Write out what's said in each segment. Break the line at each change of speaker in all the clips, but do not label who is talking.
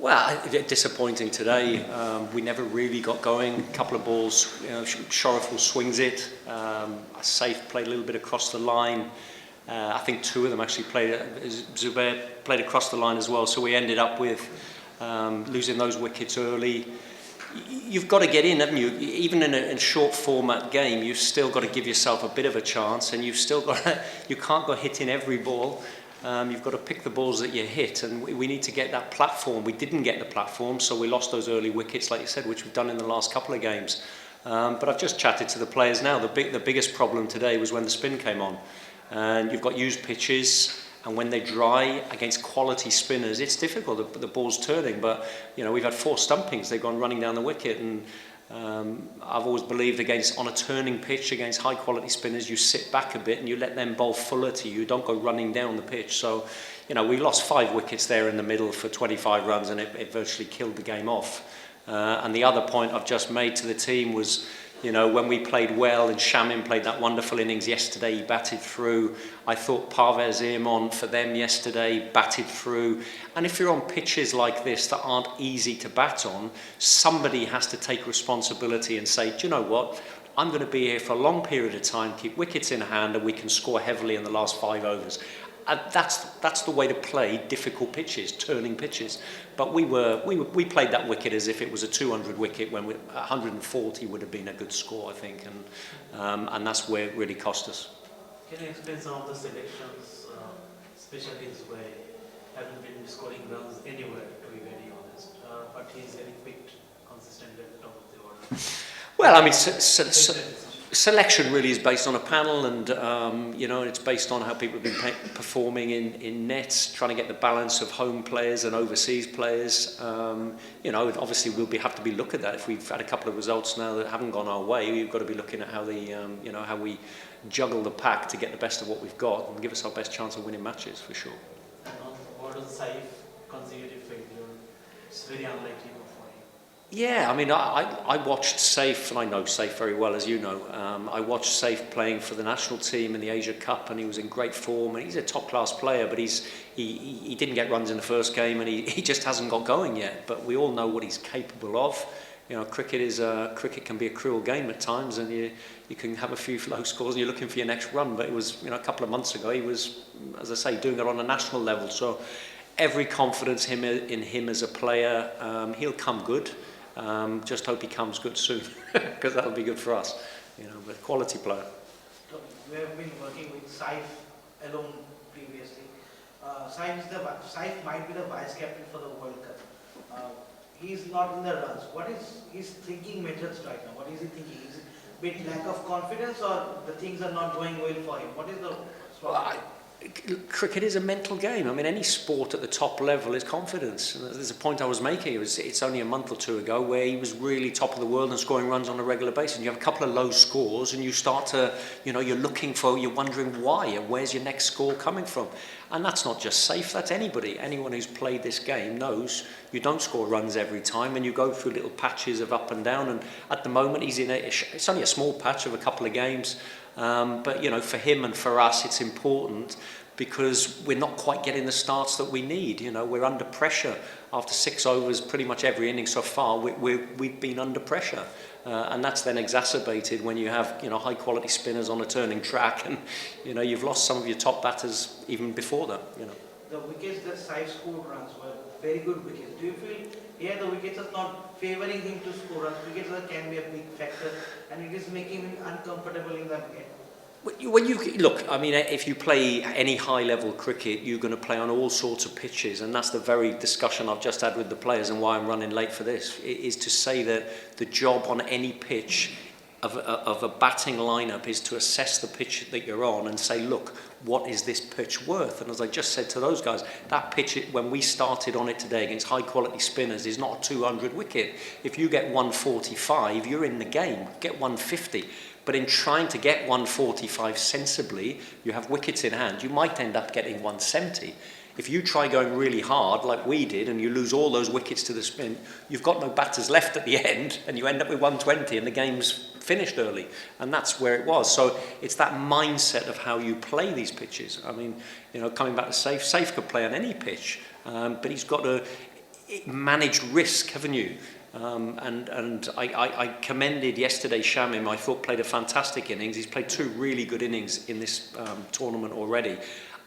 Well, disappointing today. We never really got going. A couple of balls, Shoreful swings it. Safe played a little bit across the line. I think two of them actually played. Zubair played across the line as well. So we ended up with losing those wickets early. You've got to get in, haven't you? Even in a short format game, you've still got to give yourself a bit of a chance, and you can't go hitting every ball. You've got to pick the balls that you hit, and we need to get that platform. We didn't get the platform, so we lost those early wickets, like you said, which we've done in the last couple of games. But I've just chatted to the players now. The biggest problem today was when the spin came on. And you've got used pitches, and when they're dry against quality spinners, it's difficult. The ball's turning, but we've had 4 stumpings. They've gone running down the wicket, and I've always believed on a turning pitch against high quality spinners, you sit back a bit and you let them bowl fuller to you. Don't go running down the pitch. So, we lost 5 wickets there in the middle for 25 runs, and it virtually killed the game off. And the other point I've just made to the team was, when we played well and Shamin played that wonderful innings yesterday, he batted through. I thought Parvez Irman for them yesterday batted through. And if you're on pitches like this that aren't easy to bat on, somebody has to take responsibility and say, do you know what? I'm going to be here for a long period of time, keep wickets in hand, and we can score heavily in the last 5 overs. That's the way to play difficult pitches, turning pitches. But we played that wicket as if it was a 200 wicket when 140 would have been a good score, I think, and that's where it really cost us.
Can you explain some of the selections, especially where haven't been scoring runs anywhere, to be very honest, but he's getting picked consistently at the top of the order?
Well, I mean, selection really is based on a panel, and it's based on how people have been performing in nets, trying to get the balance of home players and overseas players. Obviously we'll have to be looking at that. If we've had a couple of results now that haven't gone our way, we've got to be looking at how how we juggle the pack to get the best of what we've got and give us our best chance of winning matches, for sure.
And on what is Saif consecutive failure? It's very unlikely.
Yeah, I mean, I watched Saif, and I know Saif very well, as you know. I watched Saif playing for the national team in the Asia Cup, and he was in great form, and he's a top-class player, but he didn't get runs in the first game, and he just hasn't got going yet. But we all know what he's capable of. Cricket can be a cruel game at times, and you can have a few low scores, and you're looking for your next run. But it was, a couple of months ago, he was, as I say, doing it on a national level. So every confidence in him as a player. He'll come good. Just hope he comes good soon, because that'll be good for us. But quality player.
We have been working with Saif alone previously. Saif might be the vice captain for the World Cup. He's not in the runs. What is his thinking methods right now? What is he thinking? Is it a bit lack of confidence, or the things are not going well for him? What is the
Cricket is a mental game. I mean, any sport at the top level is confidence. And there's a point I was making. It's only a month or 2 ago where he was really top of the world and scoring runs on a regular basis. And you have a couple of low scores, and you start to, you're wondering why, and where's your next score coming from? And that's not just Saif, that's anybody. Anyone who's played this game knows you don't score runs every time, and you go through little patches of up and down. And at the moment, it's only a small patch of a couple of games. But for him and for us, it's important because we're not quite getting the starts that we need. We're under pressure after 6 overs, pretty much every inning so far. We've been under pressure, and that's then exacerbated when you have high quality spinners on a turning track, and you've lost some of your top batters even before that.
The wickets that Saif scored runs were very good wickets. Do you feel here the wickets are not favouring him to score runs? Wickets can be a big factor, and it is making him uncomfortable in that game.
When you look, I mean, if you play any high-level cricket, you're going to play on all sorts of pitches, and that's the very discussion I've just had with the players, and why I'm running late for this, is to say that the job on any pitch of a batting lineup is to assess the pitch that you're on and say, look, what is this pitch worth? And as I just said to those guys, that pitch, when we started on it today against high-quality spinners, is not a 200 wicket. If you get 145, you're in the game. Get 150. But in trying to get 145 sensibly, you have wickets in hand. You might end up getting 170. If you try going really hard, like we did, and you lose all those wickets to the spin, you've got no batters left at the end, and you end up with 120, and the game's finished early. And that's where it was. So it's that mindset of how you play these pitches. I mean, coming back to Saif could play on any pitch, but he's got to... managed risk, haven't you? And I commended yesterday Shamim. I thought played a fantastic innings. He's played 2 really good innings in this tournament already.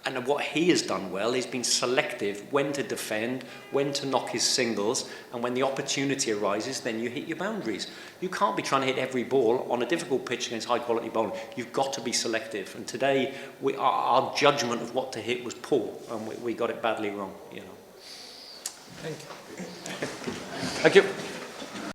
And what he has done well is been selective when to defend, when to knock his singles, and when the opportunity arises, then you hit your boundaries. You can't be trying to hit every ball on a difficult pitch against high-quality bowling. You've got to be selective. And today, our judgment of what to hit was poor, and we got it badly wrong. You know.
Thank you. Thank you.